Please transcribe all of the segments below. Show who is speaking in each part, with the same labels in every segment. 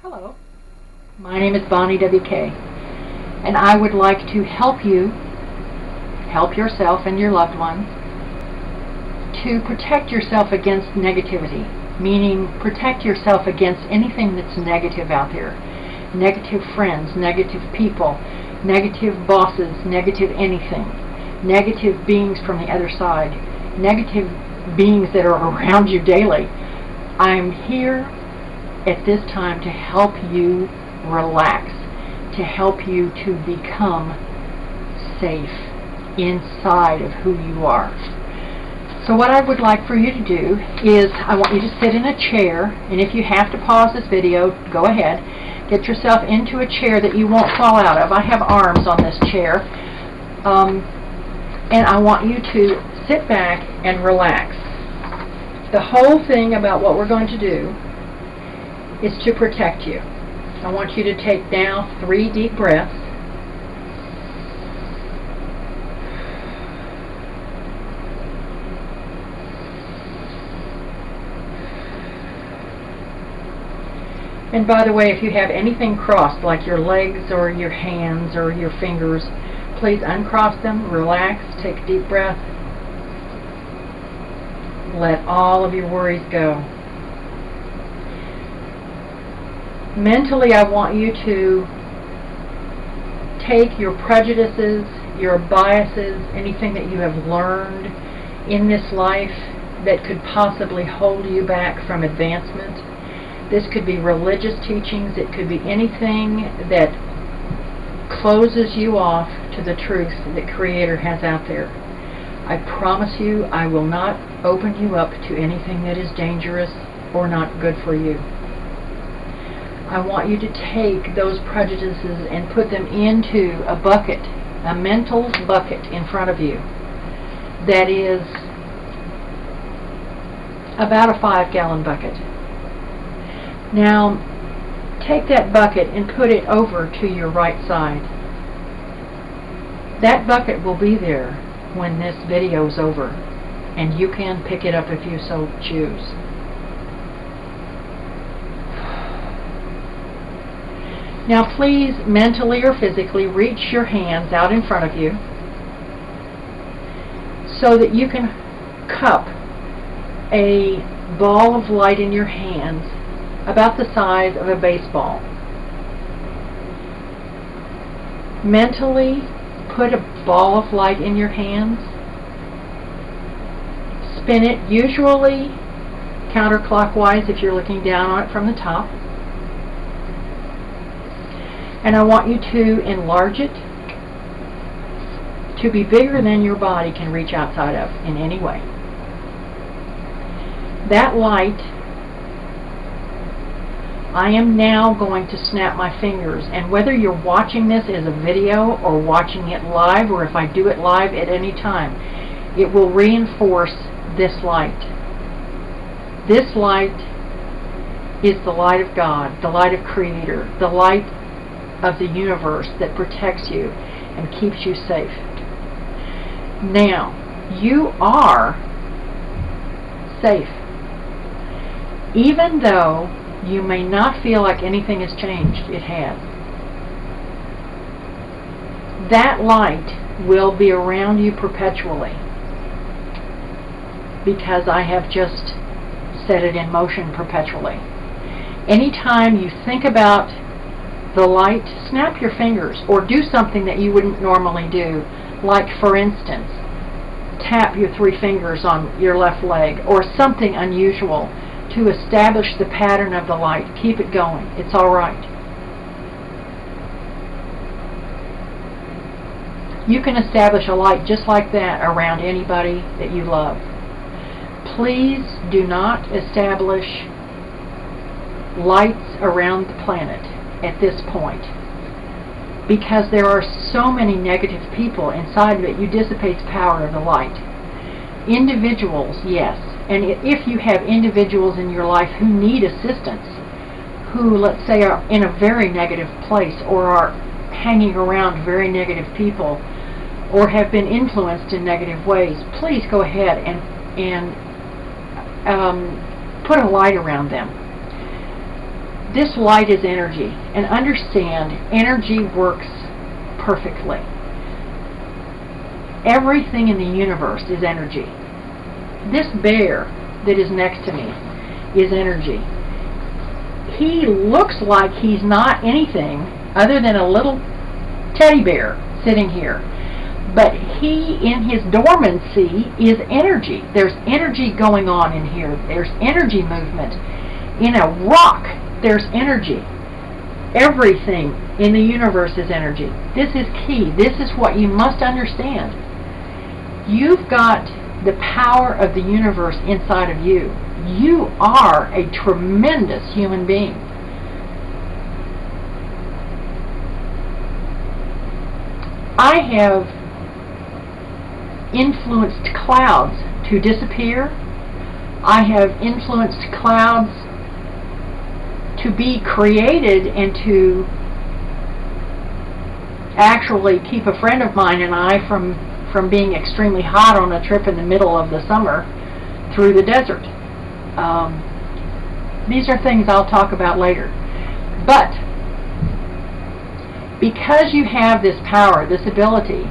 Speaker 1: Hello, my name is Bonnie W.K. and I would like to help you, help yourself and your loved ones to protect yourself against negativity, meaning protect yourself against anything that's negative out there. Negative friends, negative people, negative bosses, negative anything, negative beings from the other side, negative beings that are around you daily. I'm here at this time to help you relax, to help you to become safe inside of who you are. So what I would like for you to do is I want you to sit in a chair, and if you have to pause this video, go ahead. Get yourself into a chair that you won't fall out of. I have arms on this chair. And I want you to sit back and relax. The whole thing about what we're going to do is to protect you. I want you to take now 3 deep breaths. And by the way, if you have anything crossed, like your legs or your hands or your fingers, please uncross them, relax, take a deep breath. Let all of your worries go. Mentally, I want you to take your prejudices, your biases, anything that you have learned in this life that could possibly hold you back from advancement. This could be religious teachings, it could be anything that closes you off to the truth that Creator has out there. I promise you, I will not open you up to anything that is dangerous or not good for you. I want you to take those prejudices and put them into a bucket, a mental bucket in front of you that is about a 5-gallon bucket. Now, take that bucket and put it over to your right side. That bucket will be there when this video is over, and you can pick it up if you so choose. Now please, mentally or physically, reach your hands out in front of you so that you can cup a ball of light in your hands about the size of a baseball. Mentally put a ball of light in your hands. Spin it, usually counterclockwise if you're looking down on it from the top. And I want you to enlarge it to be bigger than your body can reach outside of in any way. That light, I am now going to snap my fingers, and whether you're watching this as a video or watching it live, or if I do it live at any time, it will reinforce this light. This light is the light of God, the light of Creator, the light of the universe that protects you and keeps you safe. Now, you are safe. Even though you may not feel like anything has changed, it has. That light will be around you perpetually because I have just set it in motion perpetually. Anytime you think about the light, snap your fingers or do something that you wouldn't normally do, like for instance, tap your 3 fingers on your left leg or something unusual to establish the pattern of the light. Keep it going. It's all right. You can establish a light just like that around anybody that you love. Please do not establish lights around the planet at this point, because there are so many negative people inside of it. You dissipate the power of the light. Individuals, yes, and if you have individuals in your life who need assistance, who, let's say, are in a very negative place or are hanging around very negative people or have been influenced in negative ways, please go ahead and put a light around them. This light is energy, and understand energy works perfectly. Everything in the universe is energy. This bear that is next to me is energy. He looks like he's not anything other than a little teddy bear sitting here, but he, in his dormancy, is energy. There's energy going on in here. There's energy movement. In a rock, there's energy. Everything in the universe is energy. This is key. This is what you must understand. You've got the power of the universe inside of you. You are a tremendous human being. I have influenced clouds to disappear. I have influenced clouds to be created and to actually keep a friend of mine and I from being extremely hot on a trip in the middle of the summer through the desert. These are things I'll talk about later. But because you have this power, this ability,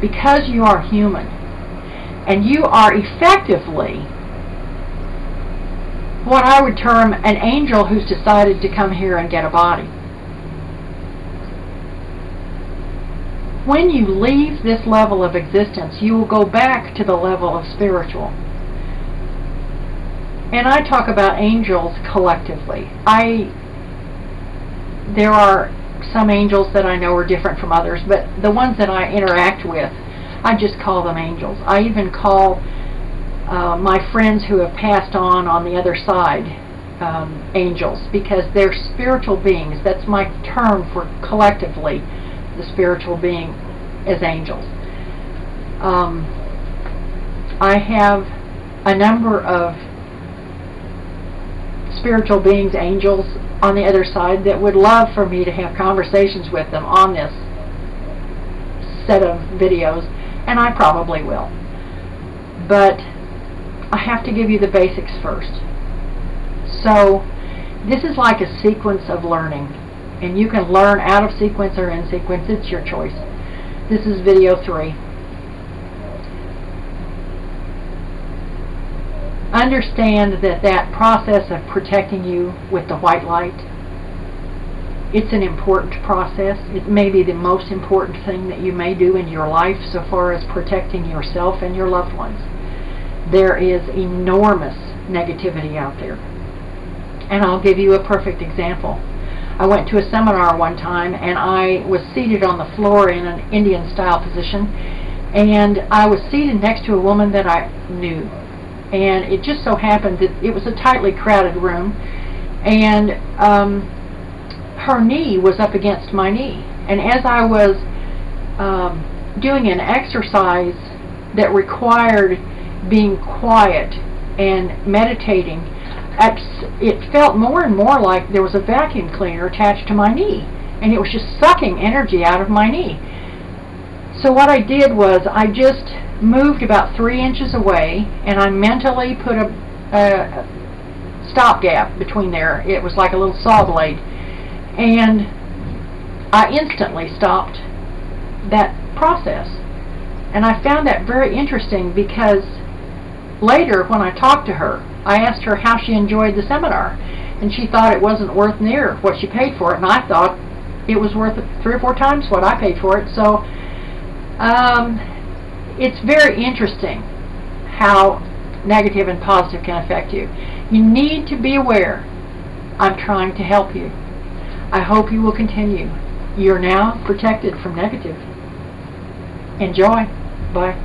Speaker 1: because you are human, and you are effectively what I would term an angel who's decided to come here and get a body. When you leave this level of existence, you will go back to the level of spiritual. And I talk about angels collectively. There are some angels that I know are different from others, but the ones that I interact with, I just call them angels. I even call my friends who have passed on the other side angels, because they're spiritual beings. That's my term for collectively the spiritual being as angels. I have a number of spiritual beings, angels, on the other side that would love for me to have conversations with them on this set of videos, and I probably will. But I have to give you the basics first. So this is like a sequence of learning, and you can learn out of sequence or in sequence. It's your choice. This is video 3. Understand that process of protecting you with the white light, it's an important process. It may be the most important thing that you may do in your life so far as protecting yourself and your loved ones. There is enormous negativity out there. And I'll give you a perfect example. I went to a seminar one time, and I was seated on the floor in an Indian style position, and I was seated next to a woman that I knew. And it just so happened that it was a tightly crowded room, and her knee was up against my knee. And as I was doing an exercise that required being quiet and meditating, it felt more and more like there was a vacuum cleaner attached to my knee, and it was just sucking energy out of my knee. So what I did was I just moved about 3 inches away, and I mentally put a stopgap between there. It was like a little saw blade, and I instantly stopped that process. And I found that very interesting, because later when I talked to her, I asked her how she enjoyed the seminar, and she thought it wasn't worth near what she paid for it, and I thought it was worth 3 or 4 times what I paid for it. So it's very interesting how negative and positive can affect you. You need to be aware. I'm trying to help you. I hope you will continue. You're now protected from negative. Enjoy. Bye.